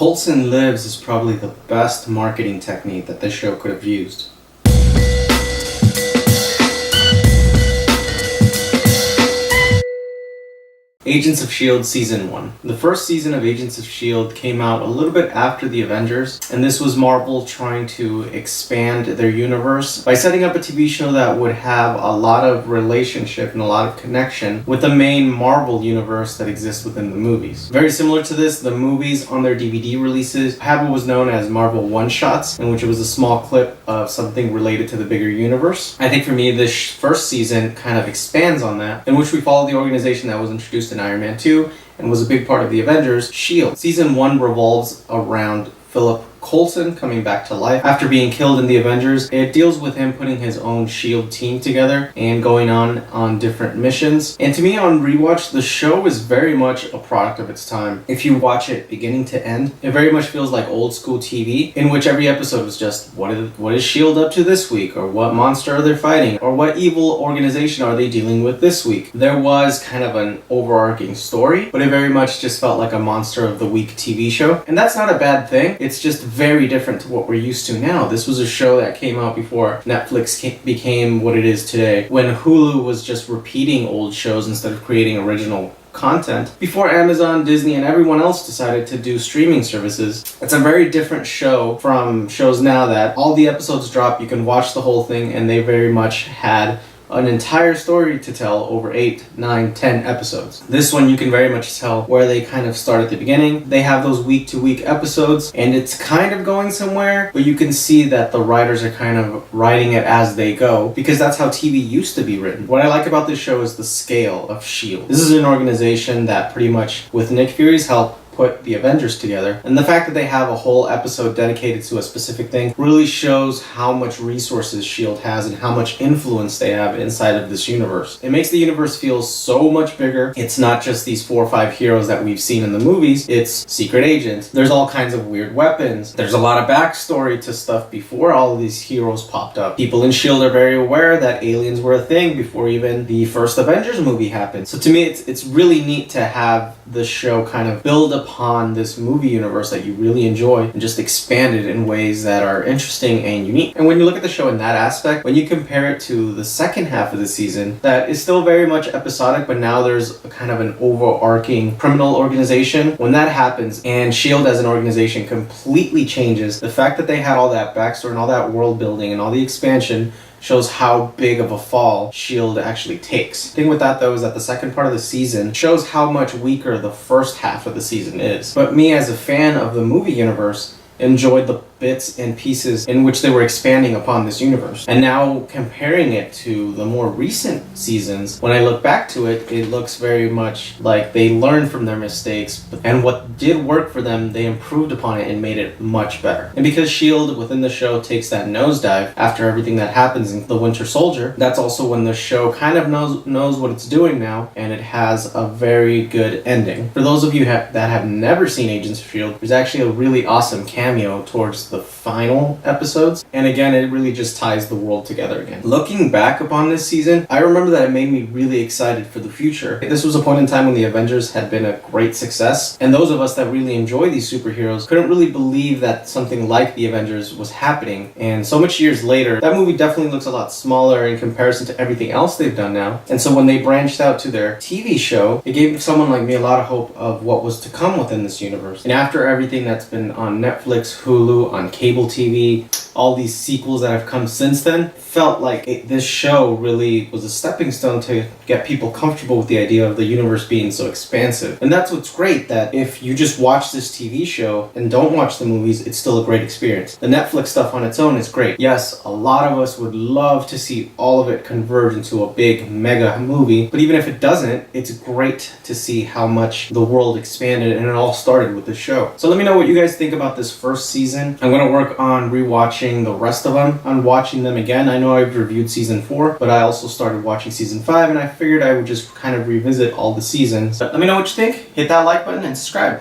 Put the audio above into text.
Coulson lives is probably the best marketing technique that this show could have used. Agents of S.H.I.E.L.D. Season 1. The first season of Agents of S.H.I.E.L.D. came out a little bit after the Avengers, and this was Marvel trying to expand their universe by setting up a TV show that would have a lot of relationship and a lot of connection with the main Marvel universe that exists within the movies. Very similar to this, the movies on their DVD releases have what was known as Marvel one-shots, in which it was a small clip of something related to the bigger universe. I think for me, this first season kind of expands on that, in which we follow the organization that was introduced in Iron Man 2 and was a big part of the Avengers, S.H.I.E.L.D. Season 1 revolves around Philip Coulson coming back to life after being killed in the Avengers. It deals with him putting his own S.H.I.E.L.D. team together and going on different missions. And to me, on rewatch, the show is very much a product of its time. If you watch it beginning to end, it very much feels like old school TV, in which every episode was just, what is S.H.I.E.L.D. up to this week? Or what monster are they fighting? Or what evil organization are they dealing with this week? There was kind of an overarching story, but it very much just felt like a Monster of the Week TV show. And that's not a bad thing. It's just very different to what we're used to now. This was a show that came out before Netflix became what it is today, when Hulu was just repeating old shows instead of creating original content, before Amazon, Disney, and everyone else decided to do streaming services. It's a very different show from shows now that all the episodes drop, you can watch the whole thing, and they very much had an entire story to tell over 8, 9, 10 episodes. This one you can very much tell where they kind of start at the beginning. They have those week-to-week episodes and it's kind of going somewhere, but you can see that the writers are kind of writing it as they go, because that's how TV used to be written. What I like about this show is the scale of S.H.I.E.L.D. This is an organization that pretty much, with Nick Fury's help, put the Avengers together, and the fact that they have a whole episode dedicated to a specific thing really shows how much resources S.H.I.E.L.D. has and how much influence they have inside of this universe. It makes the universe feel so much bigger. It's not just these 4 or 5 heroes that we've seen in the movies, it's secret agents. There's all kinds of weird weapons. There's a lot of backstory to stuff before all of these heroes popped up. People in S.H.I.E.L.D. are very aware that aliens were a thing before even the first Avengers movie happened. So to me, it's really neat to have the show kind of build upon this movie universe that you really enjoy and just expand it in ways that are interesting and unique. And when you look at the show in that aspect, when you compare it to the second half of the season, that is still very much episodic, but now there's a kind of an overarching criminal organization. When that happens and S.H.I.E.L.D. as an organization completely changes, the fact that they had all that backstory and all that world building and all the expansion shows how big of a fall S.H.I.E.L.D. actually takes. The thing with that, though, is that the second part of the season shows how much weaker the first half of the season is. But me, as a fan of the movie universe, enjoyed the bits and pieces in which they were expanding upon this universe. And now comparing it to the more recent seasons, when I look back to it, it looks very much like they learned from their mistakes, and what did work for them, they improved upon it and made it much better. And because S.H.I.E.L.D. within the show takes that nosedive after everything that happens in The Winter Soldier, that's also when the show kind of knows what it's doing now, and it has a very good ending. For those of you that have never seen Agents of S.H.I.E.L.D., there's actually a really awesome cameo towards the final episodes, and again, it really just ties the world together again. Looking back upon this season, I remember that it made me really excited for the future. This was a point in time when the Avengers had been a great success, and those of us that really enjoy these superheroes couldn't really believe that something like the Avengers was happening. And so much years later, that movie definitely looks a lot smaller in comparison to everything else they've done now. And so when they branched out to their TV show, it gave someone like me a lot of hope of what was to come within this universe. And after everything that's been on Netflix, Hulu, on cable TV, all these sequels that have come since then, felt like this show really was a stepping stone to get people comfortable with the idea of the universe being so expansive. And that's what's great, that if you just watch this TV show and don't watch the movies, it's still a great experience. The Netflix stuff on its own is great. Yes, a lot of us would love to see all of it converge into a big mega movie, but even if it doesn't, it's great to see how much the world expanded, and it all started with the show. So let me know what you guys think about this first season. I'm going to work on rewatching the rest of them, on watching them again. I know I've reviewed season 4, but I also started watching season 5, and I figured I would just kind of revisit all the seasons. But let me know what you think. Hit that like button and subscribe.